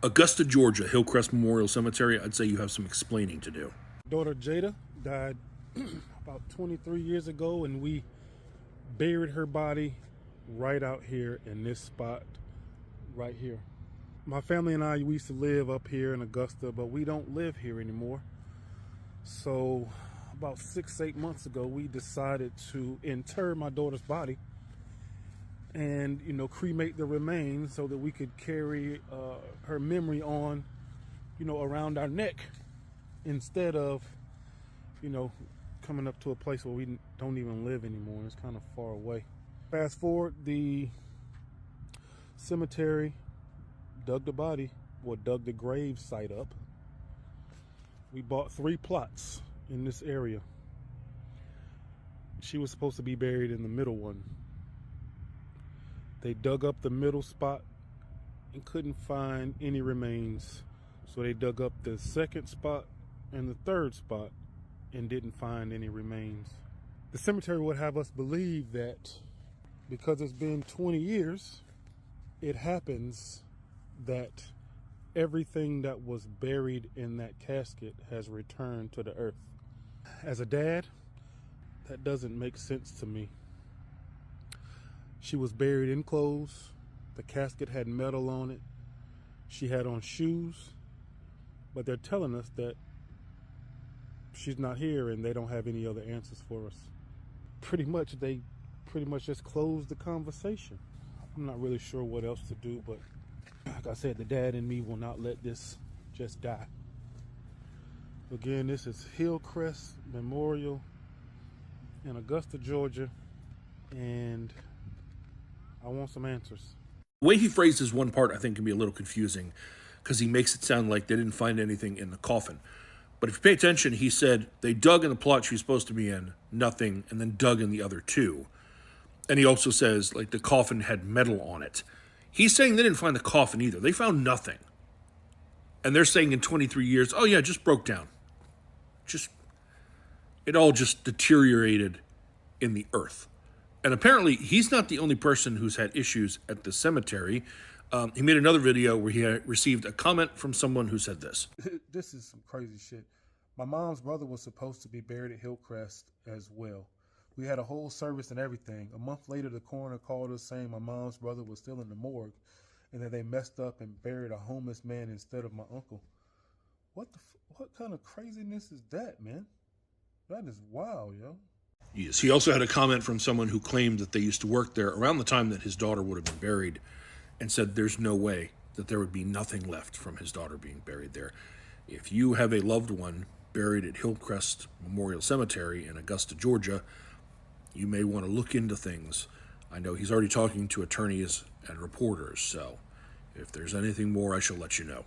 Augusta, Georgia, Hillcrest Memorial Cemetery, I'd say you have some explaining to do. Daughter Jada died about 23 years ago, and we buried her body right out here in this spot right here. My family and I, we used to live up here in Augusta, but we don't live here anymore. So about 6-8 months ago, we decided to inter my daughter's body and, you know, cremate the remains so that we could carry her memory on, you know, around our neck, instead of, you know, coming up to a place where we don't even live anymore. It's kind of far away. Fast forward, the cemetery dug the body, or dug the grave site up. We bought 3 plots in this area. She was supposed to be buried in the middle one. They dug up the middle spot and couldn't find any remains. So they dug up the second spot and the third spot and didn't find any remains. The cemetery would have us believe that because it's been 20 years, it happens that everything that was buried in that casket has returned to the earth. As a dad, that doesn't make sense to me. She was buried in clothes. The casket had metal on it. She had on shoes, but they're telling us that she's not here and they don't have any other answers for us. They pretty much just closed the conversation. I'm not really sure what else to do, but like I said, the dad in me will not let this just die. Again, this is Hillcrest Memorial in Augusta, Georgia, and I want some answers. The way he phrases one part, I think, can be a little confusing because he makes it sound like they didn't find anything in the coffin. But if you pay attention, he said they dug in the plot she was supposed to be in, nothing, and then dug in the other 2. And he also says, like, the coffin had metal on it. He's saying they didn't find the coffin either. They found nothing. And they're saying in 23 years, oh yeah, it just broke down. It all just deteriorated in the earth. And apparently, he's not the only person who's had issues at the cemetery. He made another video where he had received a comment from someone who said this. This is some crazy shit. My mom's brother was supposed to be buried at Hillcrest as well. We had a whole service and everything. A month later, the coroner called us saying my mom's brother was still in the morgue and that they messed up and buried a homeless man instead of my uncle. What kind of craziness is that, man? That is wild, yo. Yes, he also had a comment from someone who claimed that they used to work there around the time that his daughter would have been buried and said there's no way that there would be nothing left from his daughter being buried there. If you have a loved one buried at Hillcrest Memorial Cemetery in Augusta, Georgia, you may want to look into things. I know he's already talking to attorneys and reporters, so if there's anything more, I shall let you know.